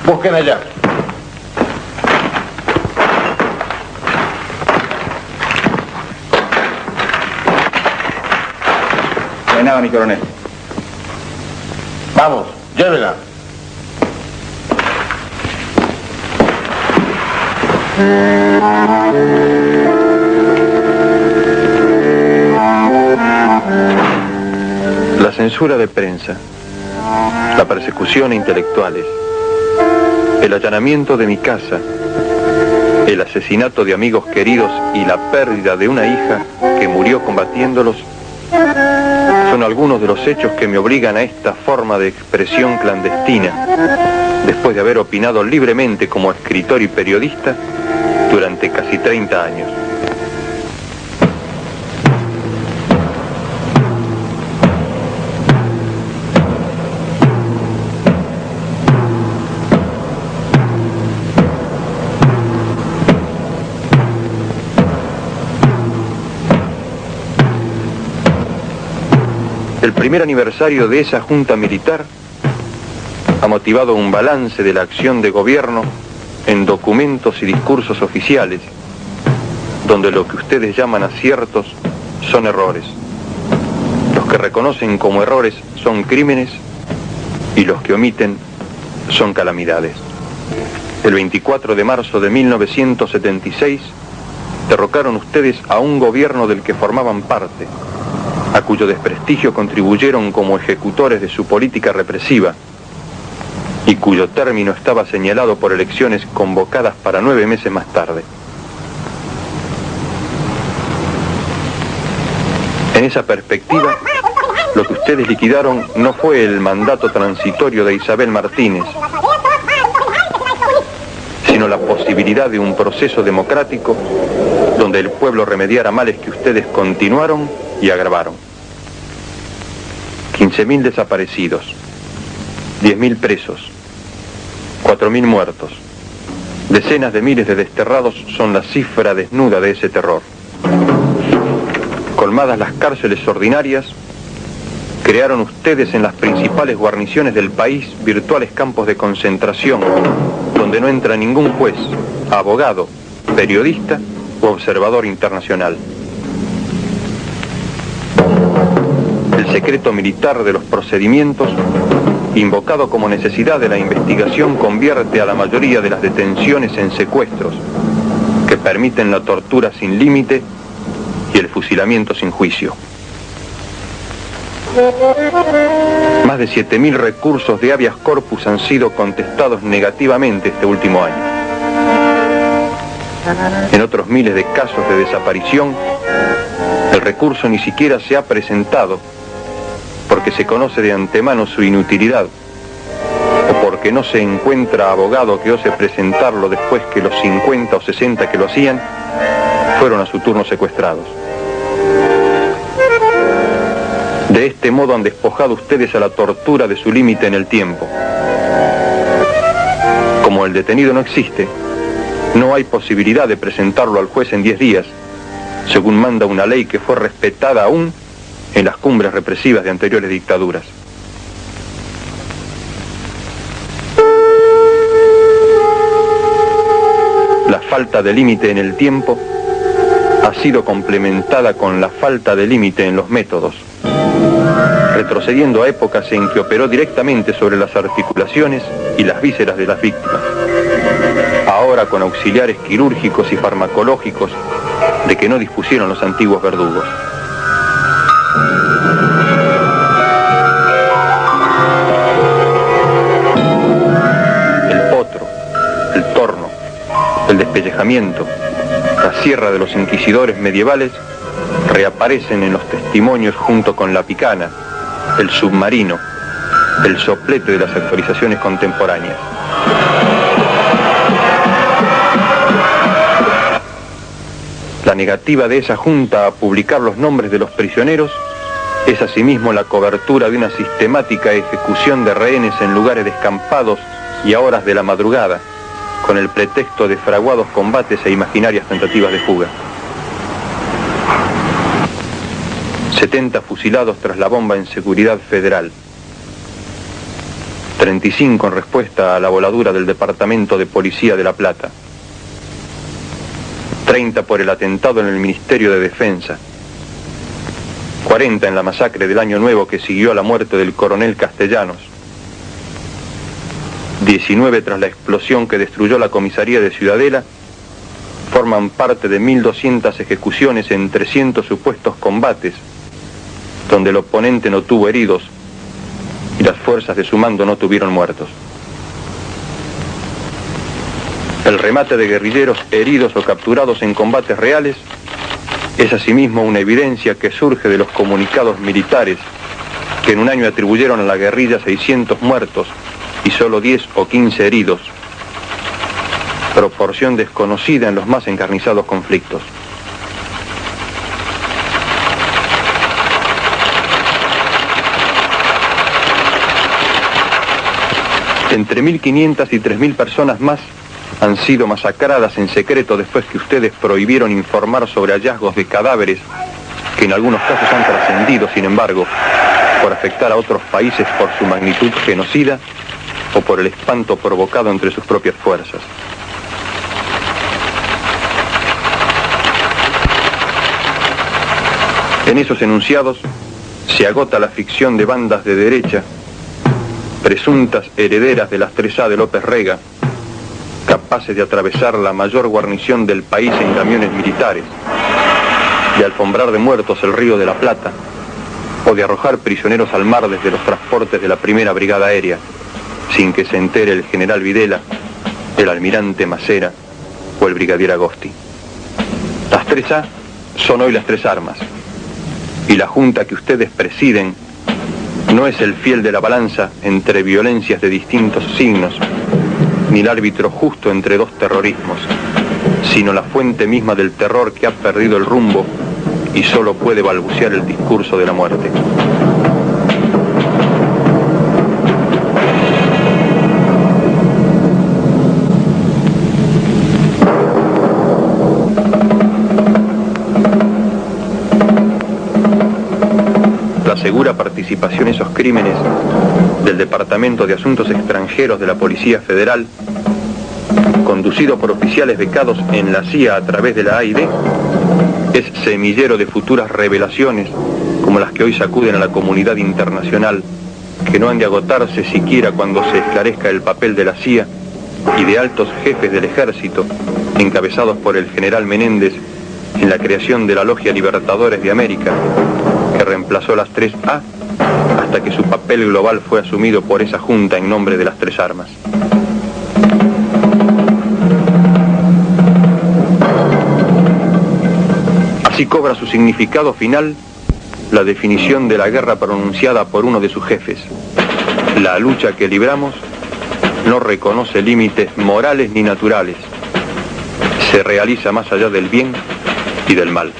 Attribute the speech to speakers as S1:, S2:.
S1: Busquen allá.
S2: No hay nada, mi coronel.
S1: Vamos, llévela.
S3: La censura de prensa, la persecución a intelectuales, el allanamiento de mi casa, el asesinato de amigos queridos y la pérdida de una hija que murió combatiéndolos son algunos de los hechos que me obligan a esta forma de expresión clandestina, después de haber opinado libremente como escritor y periodista durante casi 30 años. El primer aniversario de esa junta militar ha motivado un balance de la acción de gobierno en documentos y discursos oficiales, donde lo que ustedes llaman aciertos son errores. Los que reconocen como errores son crímenes y los que omiten son calamidades. El 24 de marzo de 1976 derrocaron ustedes a un gobierno del que formaban parte, a cuyo desprestigio contribuyeron como ejecutores de su política represiva y cuyo término estaba señalado por elecciones convocadas para 9 meses más tarde. En esa perspectiva, lo que ustedes liquidaron no fue el mandato transitorio de Isabel Martínez, sino la posibilidad de un proceso democrático donde el pueblo remediara males que ustedes continuaron y agravaron. 15.000 desaparecidos, 10.000 presos, 4.000 muertos, decenas de miles de desterrados son la cifra desnuda de ese terror. Colmadas las cárceles ordinarias, crearon ustedes en las principales guarniciones del país virtuales campos de concentración, donde no entra ningún juez, abogado, periodista o observador internacional. El secreto militar de los procedimientos, invocado como necesidad de la investigación, convierte a la mayoría de las detenciones en secuestros, que permiten la tortura sin límite y el fusilamiento sin juicio. Más de 7.000 recursos de habeas corpus han sido contestados negativamente este último año. En otros miles de casos de desaparición, el recurso ni siquiera se ha presentado porque se conoce de antemano su inutilidad o porque no se encuentra abogado que ose presentarlo después que los 50 o 60 que lo hacían fueron a su turno secuestrados. De este modo han despojado ustedes a la tortura de su límite en el tiempo. Como el detenido no existe, no hay posibilidad de presentarlo al juez en 10 días, según manda una ley que fue respetada aún en las cumbres represivas de anteriores dictaduras. La falta de límite en el tiempo ha sido complementada con la falta de límite en los métodos, retrocediendo a épocas en que operó directamente sobre las articulaciones y las vísceras de las víctimas, ahora con auxiliares quirúrgicos y farmacológicos de que no dispusieron los antiguos verdugos. El potro, el torno, el despellejamiento, la sierra de los inquisidores medievales reaparecen en los testimonios junto con la picana, el submarino, el soplete de las actualizaciones contemporáneas. La negativa de esa junta a publicar los nombres de los prisioneros es asimismo la cobertura de una sistemática ejecución de rehenes en lugares descampados y a horas de la madrugada, con el pretexto de fraguados combates e imaginarias tentativas de fuga. 70 fusilados tras la bomba en Seguridad Federal. 35 en respuesta a la voladura del Departamento de Policía de La Plata, 30 por el atentado en el Ministerio de Defensa, 40 en la masacre del Año Nuevo que siguió a la muerte del coronel Castellanos, 19 tras la explosión que destruyó la comisaría de Ciudadela, forman parte de 1.200 ejecuciones en 300 supuestos combates, donde el oponente no tuvo heridos y las fuerzas de su mando no tuvieron muertos. El remate de guerrilleros heridos o capturados en combates reales es asimismo una evidencia que surge de los comunicados militares que en un año atribuyeron a la guerrilla 600 muertos y solo 10 o 15 heridos, proporción desconocida en los más encarnizados conflictos. Entre 1.500 y 3.000 personas más han sido masacradas en secreto después que ustedes prohibieron informar sobre hallazgos de cadáveres que en algunos casos han trascendido, sin embargo, por afectar a otros países por su magnitud genocida o por el espanto provocado entre sus propias fuerzas. En esos enunciados se agota la ficción de bandas de derecha, presuntas herederas de las 3A de López Rega, capaces de atravesar la mayor guarnición del país en camiones militares, de alfombrar de muertos el río de la Plata, o de arrojar prisioneros al mar desde los transportes de la Primera Brigada Aérea, sin que se entere el general Videla, el almirante Macera o el brigadier Agosti. Las 3A son hoy las 3 armas, y la junta que ustedes presiden no es el fiel de la balanza entre violencias de distintos signos, ni el árbitro justo entre dos terrorismos, sino la fuente misma del terror que ha perdido el rumbo y solo puede balbucear el discurso de la muerte. La segura participación en esos crímenes del Departamento de Asuntos Extranjeros de la Policía Federal, conducido por oficiales becados en la CIA a través de la AID, es semillero de futuras revelaciones como las que hoy sacuden a la comunidad internacional, que no han de agotarse siquiera cuando se esclarezca el papel de la CIA y de altos jefes del ejército, encabezados por el general Menéndez, en la creación de la Logia Libertadores de América, que reemplazó las 3A hasta que su papel global fue asumido por esa junta en nombre de las 3 armas. Así cobra su significado final la definición de la guerra pronunciada por uno de sus jefes. La lucha que libramos no reconoce límites morales ni naturales. Se realiza más allá del bien y del mal.